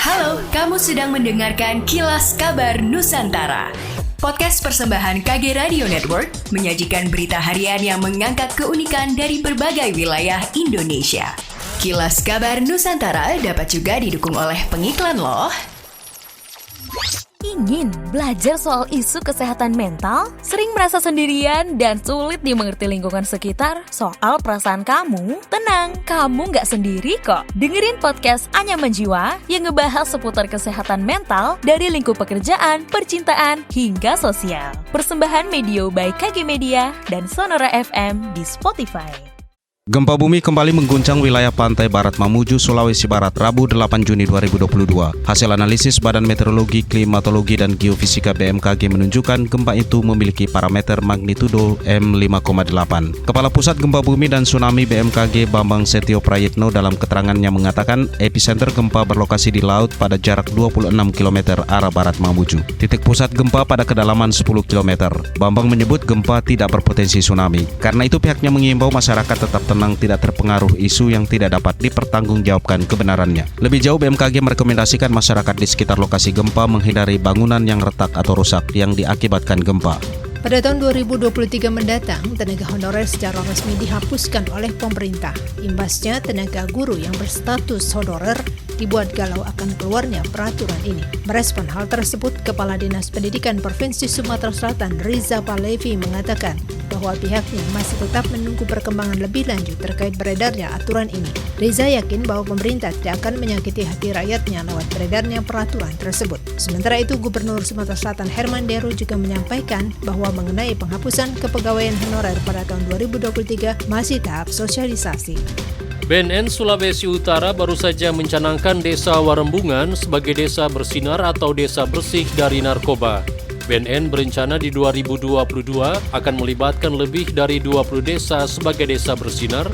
Halo, kamu sedang mendengarkan Kilas Kabar Nusantara. Podcast persembahan KG Radio Network menyajikan berita harian yang mengangkat keunikan dari berbagai wilayah Indonesia. Kilas Kabar Nusantara dapat juga didukung oleh pengiklan loh. Ingin belajar soal isu kesehatan mental? Sering merasa sendirian dan sulit dimengerti lingkungan sekitar soal perasaan kamu? Tenang, kamu nggak sendiri kok. Dengerin podcast Anyaman Jiwa yang ngebahas seputar kesehatan mental dari lingkup pekerjaan, percintaan, hingga sosial. Persembahan Medio by KG Media dan Sonora FM di Spotify. Gempa bumi kembali mengguncang wilayah pantai barat Mamuju, Sulawesi Barat, Rabu 8 Juni 2022. Hasil analisis Badan Meteorologi, Klimatologi, dan Geofisika BMKG menunjukkan gempa itu memiliki parameter magnitudo M5,8. Kepala Pusat Gempa Bumi dan Tsunami BMKG Bambang Setio Prayitno dalam keterangannya mengatakan epicenter gempa berlokasi di laut pada jarak 26 km arah barat Mamuju. Titik pusat gempa pada kedalaman 10 km. Bambang menyebut gempa tidak berpotensi tsunami. Karena itu pihaknya mengimbau masyarakat tetap tenang, tidak terpengaruh isu yang tidak dapat dipertanggungjawabkan kebenarannya. Lebih jauh, BMKG merekomendasikan masyarakat di sekitar lokasi gempa menghindari bangunan yang retak atau rusak yang diakibatkan gempa. Pada tahun 2023 mendatang, tenaga honorer secara resmi dihapuskan oleh pemerintah. Imbasnya, tenaga guru yang berstatus honorer dibuat galau akan keluarnya peraturan ini. Merespon hal tersebut, Kepala Dinas Pendidikan Provinsi Sumatera Selatan Riza Palevi mengatakan bahwa pihaknya masih tetap menunggu perkembangan lebih lanjut terkait beredarnya aturan ini. Riza yakin bahwa pemerintah tidak akan menyakiti hati rakyatnya lewat beredarnya peraturan tersebut. Sementara itu, Gubernur Sumatera Selatan Herman Deru juga menyampaikan bahwa mengenai penghapusan kepegawaian honorer pada tahun 2023 masih tahap sosialisasi. BNN Sulawesi Utara baru saja mencanangkan Desa Warembungan sebagai desa bersinar atau desa bersih dari narkoba. BNN berencana di 2022 akan melibatkan lebih dari 20 desa sebagai desa bersinar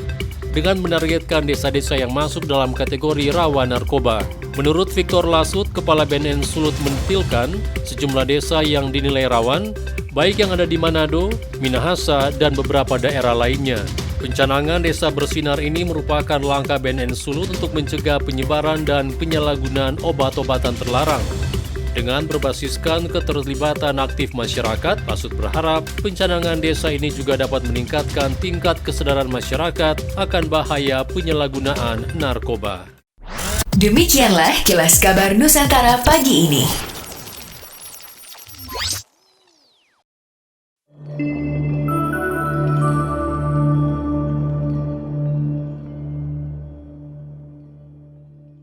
dengan menargetkan desa-desa yang masuk dalam kategori rawan narkoba. Menurut Victor Lasut, Kepala BNN Sulut mentilkan sejumlah desa yang dinilai rawan, baik yang ada di Manado, Minahasa, dan beberapa daerah lainnya. Pencanangan Desa Bersinar ini merupakan langkah BNN Sulut untuk mencegah penyebaran dan penyalahgunaan obat-obatan terlarang. Dengan berbasiskan keterlibatan aktif masyarakat, Lasut berharap pencanangan desa ini juga dapat meningkatkan tingkat kesadaran masyarakat akan bahaya penyalahgunaan narkoba. Demikianlah Kilas Kabar Nusantara pagi ini.